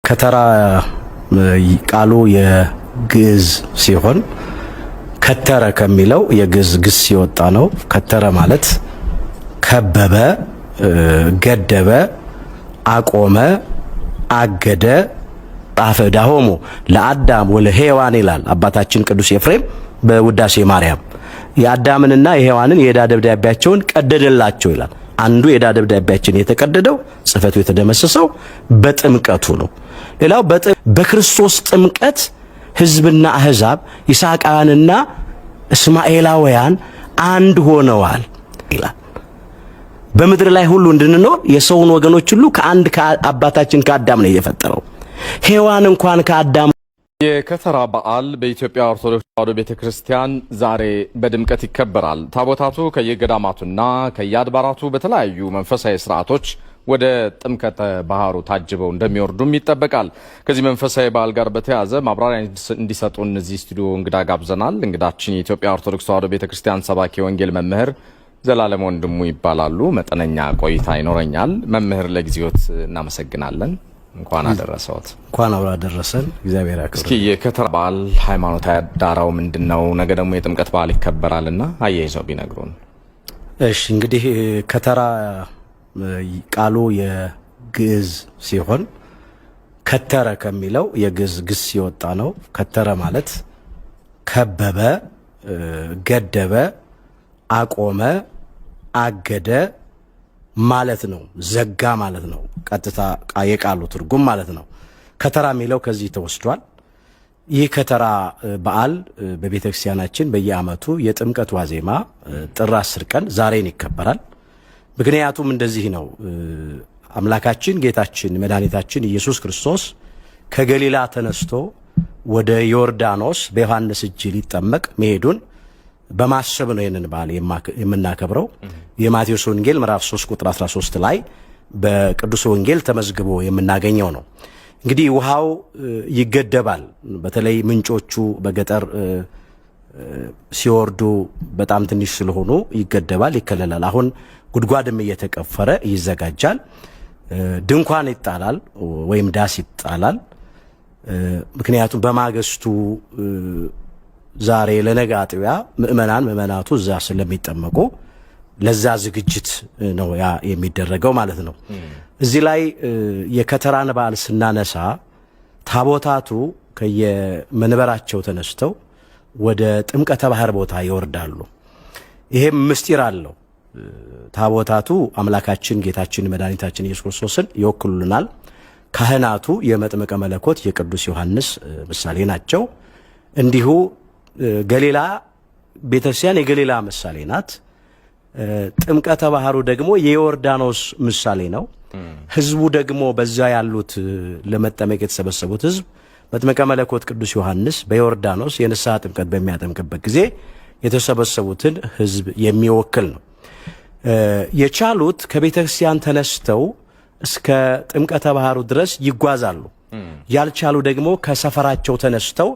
ከተራ ቃሉ የግዕዝ ሲሆን ከተረ ከሚለው የግዕዝ ግስ የወጣ ነው። ከተረ ማለት ከበበ፣ ገደበ፣ አቆመ፣ አገደ፣ ጣፈ ዳሆሙ ለአዳም ወለሔዋን ይላል አባታችን ቅዱስ ኤፍሬም በውዳሴ ማርያም። የአዳምንና የሔዋንን የዕዳ ደብዳቤያቸውን ቀደደላቸው ይላል። አንዱ የዕዳ ደብዳቤያችን የተቀደደው ጽሕፈቱ የተደመሰሰው በጥምቀቱ ነው። ሌላው በክርስቶስ ጥምቀት ሕዝብና አሕዛብ ይስሐቃውያንና እስማኤላውያን አንድ ሆነዋል ይላል። በምድር ላይ ሁሉ እንድንኖር የሰውን ወገኖች ሁሉ ከአንድ ከአባታችን ከአዳም ነው የፈጠረው። ሔዋን እንኳን ከአዳም የከተራ በዓል በኢትዮጵያ ኦርቶዶክስ ተዋሕዶ ቤተክርስቲያን ዛሬ በድምቀት ይከበራል። ታቦታቱ ከየገዳማቱና ከየአድባራቱ በተለያዩ መንፈሳዊ ስርዓቶች ወደ ጥምቀተ ባህሩ ታጅበው እንደሚወርዱም ይጠበቃል። ከዚህ መንፈሳዊ በዓል ጋር በተያያዘ ማብራሪያ እንዲሰጡን እዚህ ስቱዲዮ እንግዳ ጋብዘናል። እንግዳችን የኢትዮጵያ ኦርቶዶክስ ተዋሕዶ ቤተክርስቲያን ሰባኪ ወንጌል መምህር ዘላለም ወንድሙ ይባላሉ። መጠነኛ ቆይታ ይኖረኛል። መምህር ለጊዜዎት እናመሰግናለን። እንኳን አደረሰዎት። እንኳን አብራ ደረሰን። እግዚአብሔር ያክብር። እስኪ የከተራ በዓል ሃይማኖታዊ ዳራው ምንድነው? ነገ ደግሞ የጥምቀት በዓል ይከበራልና አያይዘው ቢነግሩን። እሺ፣ እንግዲህ ከተራ ቃሉ የግዕዝ ሲሆን ከተረ ከሚለው የግዕዝ ግስ የወጣ ነው። ከተረ ማለት ከበበ፣ ገደበ፣ አቆመ፣ አገደ ማለት ነው። ዘጋ ማለት ነው። ቀጥታ የቃሉ ትርጉም ማለት ነው። ከተራ የሚለው ከዚህ ተወስዷል። ይህ ከተራ በዓል በቤተ ክርስቲያናችን በየዓመቱ የጥምቀት ዋዜማ ጥር 10 ቀን ዛሬን ይከበራል። ምክንያቱም እንደዚህ ነው። አምላካችን ጌታችን መድኃኒታችን ኢየሱስ ክርስቶስ ከገሊላ ተነስቶ ወደ ዮርዳኖስ በዮሐንስ እጅ ሊጠመቅ መሄዱን በማሰብ ነው ይህንን በዓል የምናከብረው። የማቴዎስ ወንጌል ምዕራፍ 3 ቁጥር 13 ላይ በቅዱስ ወንጌል ተመዝግቦ የምናገኘው ነው። እንግዲህ ውሃው ይገደባል። በተለይ ምንጮቹ በገጠር ሲወርዱ በጣም ትንሽ ስለሆኑ ይገደባል፣ ይከለላል። አሁን ጉድጓድም እየተቀፈረ ይዘጋጃል። ድንኳን ይጣላል ወይም ዳስ ይጣላል። ምክንያቱም በማግስቱ ዛሬ ለነገ አጥቢያ ምእመናቱ እዛ ስለሚጠመቁ ለዛ ዝግጅት ነው ያ የሚደረገው ማለት ነው። እዚህ ላይ የከተራን በዓል ስናነሳ ታቦታቱ ከየመንበራቸው ተነስተው ወደ ጥምቀተ ባህር ቦታ ይወርዳሉ። ይሄም ምስጢር አለው። ታቦታቱ አምላካችን ጌታችን መድኃኒታችን ኢየሱስ ክርስቶስን ይወክሉልናል። ካህናቱ የመጥምቀ መለኮት የቅዱስ ዮሐንስ ምሳሌ ናቸው። እንዲሁ ገሊላ ቤተክርስቲያን የገሊላ ምሳሌ ናት። ጥምቀተ ባህሩ ደግሞ የዮርዳኖስ ምሳሌ ነው። ህዝቡ ደግሞ በዛ ያሉት ለመጠመቅ የተሰበሰቡት ህዝብ መጥምቀ መለኮት ቅዱስ ዮሐንስ በዮርዳኖስ የንስሐ ጥምቀት በሚያጠምቅበት ጊዜ የተሰበሰቡትን ህዝብ የሚወክል ነው። የቻሉት ከቤተክርስቲያን ተነስተው እስከ ጥምቀተ ባህሩ ድረስ ይጓዛሉ። ያልቻሉ ደግሞ ከሰፈራቸው ተነስተው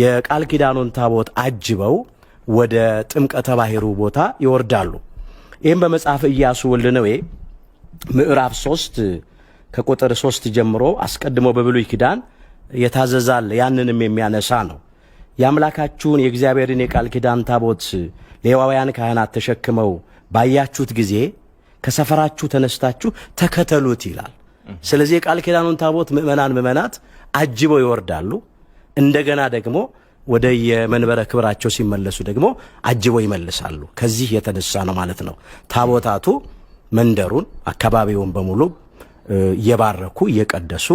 የቃል ኪዳኑን ታቦት አጅበው ወደ ጥምቀተ ባህሩ ቦታ ይወርዳሉ። ይህም በመጽሐፍ ኢያሱ ወልደ ነዌ ምዕራፍ 3 ከቁጥር 3 ጀምሮ አስቀድሞ በብሉይ ኪዳን የታዘዛል ያንንም የሚያነሳ ነው። የአምላካችሁን የእግዚአብሔርን የቃል ኪዳን ታቦት ሌዋውያን ካህናት ተሸክመው ባያችሁት ጊዜ ከሰፈራችሁ ተነስታችሁ ተከተሉት ይላል። ስለዚህ የቃል ኪዳኑን ታቦት ምእመናት አጅበው ይወርዳሉ። እንደገና ደግሞ ወደ የመንበረ ክብራቸው ሲመለሱ ደግሞ አጅበው ይመልሳሉ። ከዚህ የተነሳ ነው ማለት ነው ታቦታቱ መንደሩን አካባቢውን በሙሉ እየባረኩ እየቀደሱ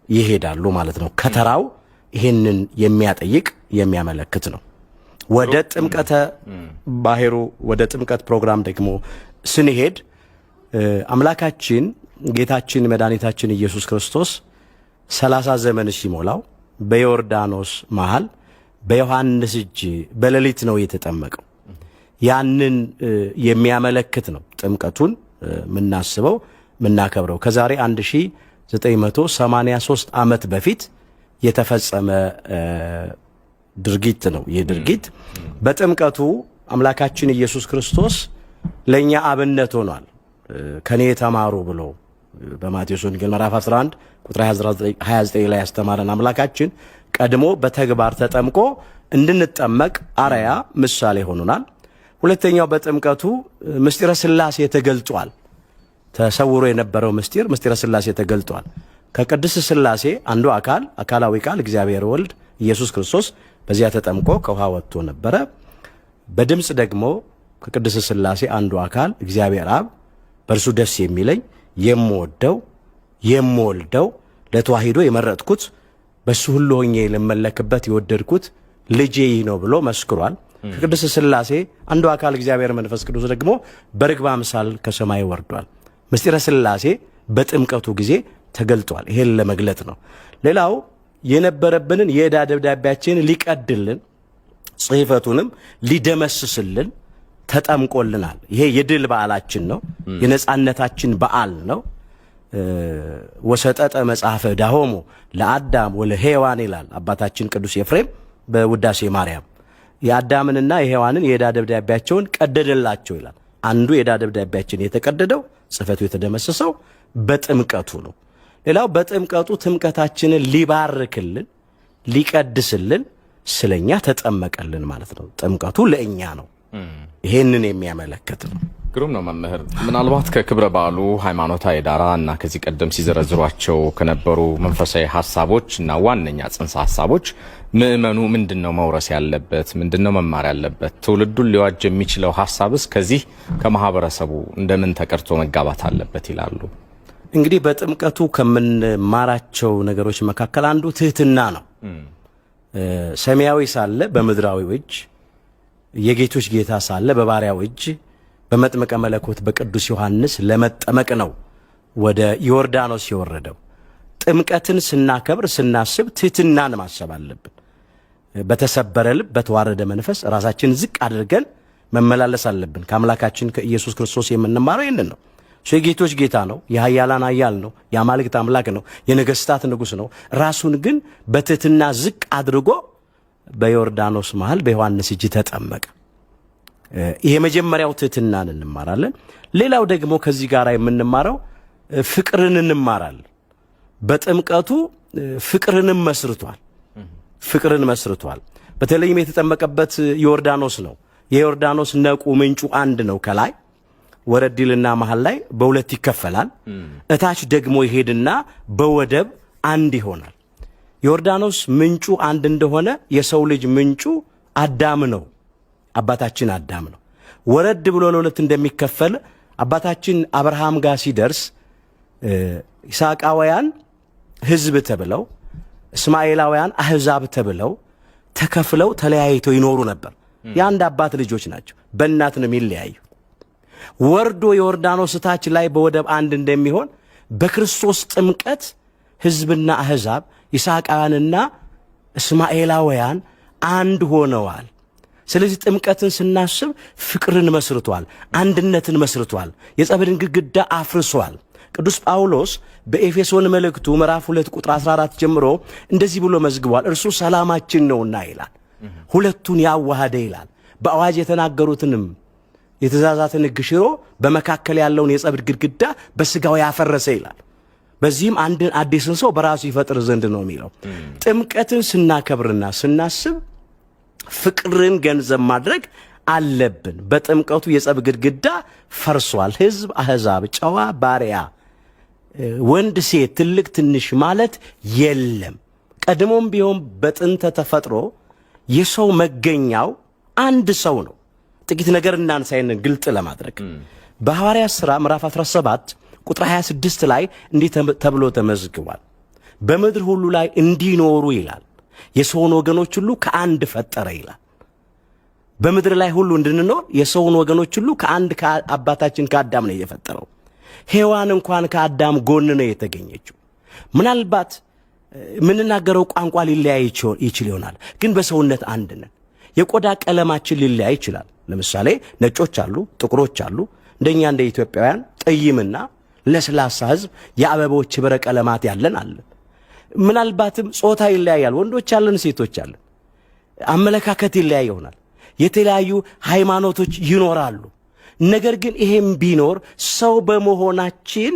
ይሄዳሉ ማለት ነው። ከተራው ይህንን የሚያጠይቅ የሚያመለክት ነው። ወደ ጥምቀተ ባህሩ ወደ ጥምቀት ፕሮግራም ደግሞ ስንሄድ አምላካችን ጌታችን መድኃኒታችን ኢየሱስ ክርስቶስ 30 ዘመን ሲሞላው በዮርዳኖስ መሃል በዮሐንስ እጅ በሌሊት ነው የተጠመቀው። ያንን የሚያመለክት ነው ጥምቀቱን የምናስበው የምናከብረው። ከዛሬ 1983 ዓመት በፊት የተፈጸመ ድርጊት ነው። ይህ ድርጊት በጥምቀቱ አምላካችን ኢየሱስ ክርስቶስ ለኛ አብነት ሆኗል። ከኔ ተማሩ ብሎ በማቴዎስ ወንጌል ምዕራፍ 11 ቁጥር 29 ላይ ያስተማረን አምላካችን ቀድሞ በተግባር ተጠምቆ እንድንጠመቅ አርአያ ምሳሌ ሆኖናል። ሁለተኛው በጥምቀቱ ምስጢረ ሥላሴ ተገልጧል። ተሰውሮ የነበረው ምስጢረ ሥላሴ ተገልጧል። ከቅድስት ሥላሴ አንዱ አካላዊ ቃል እግዚአብሔር ወልድ ኢየሱስ ክርስቶስ በዚያ ተጠምቆ ከውሃ ወጥቶ ነበረ። በድምጽ ደግሞ ከቅድስት ሥላሴ አንዱ አካል እግዚአብሔር አብ በእርሱ ደስ የሚለኝ የምወደው የምወልደው ለተዋሂዶ የመረጥኩት በሱ ሁሉ ሆኜ ልመለክበት የወደድኩት ልጄ ይህ ነው ብሎ መስክሯል። ከቅድስት ሥላሴ አንዱ አካል እግዚአብሔር መንፈስ ቅዱስ ደግሞ በርግብ አምሳል ከሰማይ ወርዷል። ምስጢረ ሥላሴ በጥምቀቱ ጊዜ ተገልጧል። ይሄን ለመግለጥ ነው። ሌላው የነበረብንን የዕዳ ደብዳቤያችንን ሊቀድልን ጽሕፈቱንም ሊደመስስልን ተጠምቆልናል። ይሄ የድል በዓላችን ነው። የነጻነታችን በዓል ነው። ወሰጠጠ መጽሐፈ ዳሆሙ ለአዳም ወለሔዋን ይላል አባታችን ቅዱስ ኤፍሬም በውዳሴ ማርያም። የአዳምንና የሔዋንን የዕዳ ደብዳቤያቸውን ቀደደላቸው ይላል። አንዱ የዕዳ ደብዳቤያችን የተቀደደው ጽሕፈቱ የተደመሰሰው በጥምቀቱ ነው። ሌላው በጥምቀቱ ትምቀታችንን ሊባርክልን ሊቀድስልን ስለኛ ተጠመቀልን ማለት ነው። ጥምቀቱ ለእኛ ነው። ይሄንን የሚያመለክት ነው። ግሩም ነው መምህር። ምናልባት ከክብረ በዓሉ ሃይማኖታዊ ዳራ እና ከዚህ ቀደም ሲዘረዝሯቸው ከነበሩ መንፈሳዊ ሐሳቦች እና ዋነኛ ጽንሰ ሐሳቦች ምእመኑ ምንድነው መውረስ ያለበት? ምንድነው መማር ያለበት? ትውልዱን ሊዋጅ የሚችለው ሐሳብስ ከዚህ ከማህበረሰቡ እንደምን ተቀርጾ መጋባት አለበት ይላሉ? እንግዲህ በጥምቀቱ ከምንማራቸው ነገሮች መካከል አንዱ ትህትና ነው። ሰማያዊ ሳለ በምድራዊ እጅ፣ የጌቶች ጌታ ሳለ በባሪያው እጅ በመጥምቀ መለኮት በቅዱስ ዮሐንስ ለመጠመቅ ነው ወደ ዮርዳኖስ የወረደው። ጥምቀትን ስናከብር ስናስብ ትህትናን ማሰብ አለብን። በተሰበረ ልብ በተዋረደ መንፈስ ራሳችን ዝቅ አድርገን መመላለስ አለብን። ከአምላካችን ከኢየሱስ ክርስቶስ የምንማረው ይህንን ነው። እሱ የጌቶች ጌታ ነው፣ የኃያላን ኃያል ነው፣ የአማልክት አምላክ ነው፣ የነገስታት ንጉሥ ነው። ራሱን ግን በትህትና ዝቅ አድርጎ በዮርዳኖስ መሃል በዮሐንስ እጅ ተጠመቀ። ይሄ መጀመሪያው ትህትናን እንማራለን። ሌላው ደግሞ ከዚህ ጋር የምንማረው ፍቅርን እንማራለን። በጥምቀቱ ፍቅርንም መስርቷል። በተለይም የተጠመቀበት ዮርዳኖስ ነው። የዮርዳኖስ ነቁ ምንጩ አንድ ነው። ከላይ ወረዲልና መሃል ላይ በሁለት ይከፈላል። እታች ደግሞ ይሄድና በወደብ አንድ ይሆናል። ዮርዳኖስ ምንጩ አንድ እንደሆነ የሰው ልጅ ምንጩ አዳም ነው። አባታችን አዳም ነው። ወረድ ብሎ ለሁለት እንደሚከፈል አባታችን አብርሃም ጋር ሲደርስ ይስሐቃውያን ሕዝብ ተብለው እስማኤላውያን አሕዛብ ተብለው ተከፍለው ተለያይተው ይኖሩ ነበር። የአንድ አባት ልጆች ናቸው። በእናት ነው የሚለያዩ። ወርዶ ዮርዳኖስ ታች ላይ በወደብ አንድ እንደሚሆን በክርስቶስ ጥምቀት ሕዝብና አሕዛብ ይስሐቃውያንና እስማኤላውያን አንድ ሆነዋል። ስለዚህ ጥምቀትን ስናስብ ፍቅርን መስርቷል፣ አንድነትን መስርቷል፣ የጸብን ግድግዳ አፍርሷል። ቅዱስ ጳውሎስ በኤፌሶን መልእክቱ ምዕራፍ 2 ቁጥር 14 ጀምሮ እንደዚህ ብሎ መዝግቧል። እርሱ ሰላማችን ነውና ይላል፣ ሁለቱን ያዋሃደ ይላል። በአዋጅ የተናገሩትንም የትእዛዛትን ሕግ ሽሮ በመካከል ያለውን የጸብን ግድግዳ በሥጋው ያፈረሰ ይላል። በዚህም አንድን አዲስን ሰው በራሱ ይፈጥር ዘንድ ነው የሚለው። ጥምቀትን ስናከብርና ስናስብ ፍቅርን ገንዘብ ማድረግ አለብን። በጥምቀቱ የጸብ ግድግዳ ፈርሷል። ሕዝብ፣ አሕዛብ፣ ጨዋ፣ ባሪያ፣ ወንድ፣ ሴት፣ ትልቅ፣ ትንሽ ማለት የለም። ቀድሞም ቢሆን በጥንተ ተፈጥሮ የሰው መገኛው አንድ ሰው ነው። ጥቂት ነገር እናንሳይንን ግልጥ ለማድረግ በሐዋርያት ሥራ ምዕራፍ 17 ቁጥር 26 ላይ እንዲህ ተብሎ ተመዝግቧል። በምድር ሁሉ ላይ እንዲኖሩ ይላል የሰውን ወገኖች ሁሉ ከአንድ ፈጠረ ይላል። በምድር ላይ ሁሉ እንድንኖር የሰውን ወገኖች ሁሉ ከአንድ ከአባታችን ከአዳም ነው የፈጠረው። ሔዋን እንኳን ከአዳም ጎን ነው የተገኘችው። ምናልባት የምንናገረው ቋንቋ ሊለያይ ይችል ይሆናል፣ ግን በሰውነት አንድ ነን። የቆዳ ቀለማችን ሊለያይ ይችላል። ለምሳሌ ነጮች አሉ፣ ጥቁሮች አሉ። እንደኛ እንደ ኢትዮጵያውያን ጠይምና ለስላሳ ሕዝብ የአበቦች ህብረ ቀለማት ያለን አለን። ምናልባትም ጾታ ይለያያል። ወንዶች አለን፣ ሴቶች አለን። አመለካከት ይለያይ ይሆናል። የተለያዩ ሃይማኖቶች ይኖራሉ። ነገር ግን ይሄም ቢኖር ሰው በመሆናችን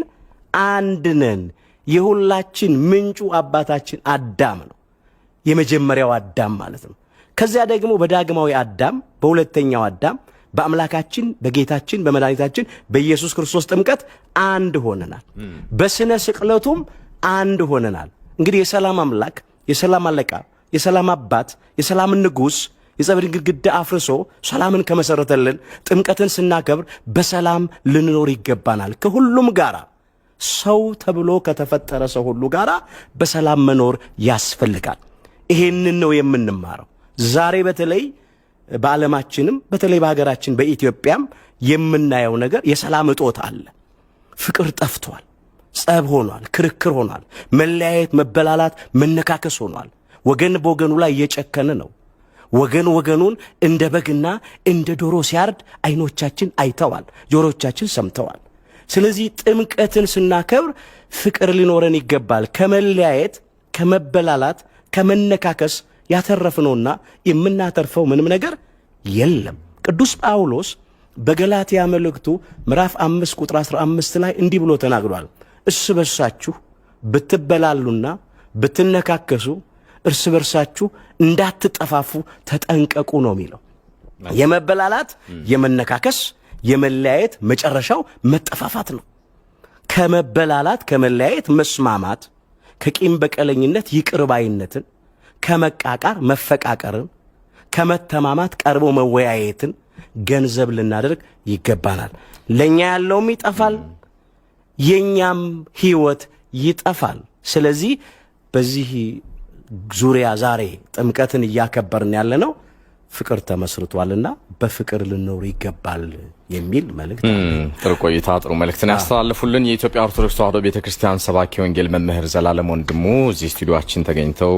አንድ ነን። የሁላችን ምንጩ አባታችን አዳም ነው፣ የመጀመሪያው አዳም ማለት ነው። ከዚያ ደግሞ በዳግማዊ አዳም፣ በሁለተኛው አዳም በአምላካችን በጌታችን በመድኃኒታችን በኢየሱስ ክርስቶስ ጥምቀት አንድ ሆነናል። በስነ ስቅለቱም አንድ ሆነናል። እንግዲህ የሰላም አምላክ፣ የሰላም አለቃ፣ የሰላም አባት፣ የሰላም ንጉሥ የጸብን ግድግዳ አፍርሶ ሰላምን ከመሰረተልን ጥምቀትን ስናከብር በሰላም ልንኖር ይገባናል። ከሁሉም ጋራ ሰው ተብሎ ከተፈጠረ ሰው ሁሉ ጋራ በሰላም መኖር ያስፈልጋል። ይሄንን ነው የምንማረው። ዛሬ በተለይ በዓለማችንም በተለይ በሀገራችን በኢትዮጵያም የምናየው ነገር የሰላም እጦት አለ። ፍቅር ጠፍቷል። ጸብ ሆኗል። ክርክር ሆኗል። መለያየት፣ መበላላት፣ መነካከስ ሆኗል። ወገን በወገኑ ላይ እየጨከነ ነው። ወገን ወገኑን እንደ በግና እንደ ዶሮ ሲያርድ አይኖቻችን አይተዋል፣ ጆሮቻችን ሰምተዋል። ስለዚህ ጥምቀትን ስናከብር ፍቅር ሊኖረን ይገባል። ከመለያየት፣ ከመበላላት፣ ከመነካከስ ያተረፍነውና የምናተርፈው ምንም ነገር የለም። ቅዱስ ጳውሎስ በገላትያ መልእክቱ ምዕራፍ 5 ቁጥር 15 ላይ እንዲህ ብሎ ተናግሯል። እርስ በርሳችሁ ብትበላሉና ብትነካከሱ እርስ በርሳችሁ እንዳትጠፋፉ ተጠንቀቁ ነው የሚለው። የመበላላት፣ የመነካከስ፣ የመለያየት መጨረሻው መጠፋፋት ነው። ከመበላላት ከመለያየት መስማማት፣ ከቂም በቀለኝነት ይቅር ባይነትን፣ ከመቃቃር መፈቃቀርን፣ ከመተማማት ቀርቦ መወያየትን ገንዘብ ልናደርግ ይገባናል። ለኛ ያለውም ይጠፋል፣ የኛም ህይወት ይጠፋል። ስለዚህ በዚህ ዙሪያ ዛሬ ጥምቀትን እያከበርን ያለነው ፍቅር ተመስርቷልና በፍቅር ልንኖር ይገባል የሚል መልእክት። ጥሩ ቆይታ፣ ጥሩ መልእክትን ያስተላልፉልን የኢትዮጵያ ኦርቶዶክስ ተዋሕዶ ቤተክርስቲያን ሰባኪ ወንጌል መምህር ዘላለም ወንድሙ እዚህ ስቱዲዮአችን ተገኝተው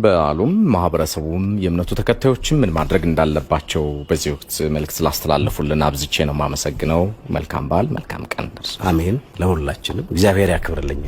በዓሉም ማህበረሰቡም የእምነቱ ተከታዮችም ምን ማድረግ እንዳለባቸው በዚህ ወቅት መልእክት ስላስተላልፉልን አብዝቼ ነው የማመሰግነው። መልካም በዓል፣ መልካም ቀን። አሜን። ለሁላችንም እግዚአብሔር ያክብርልኝ።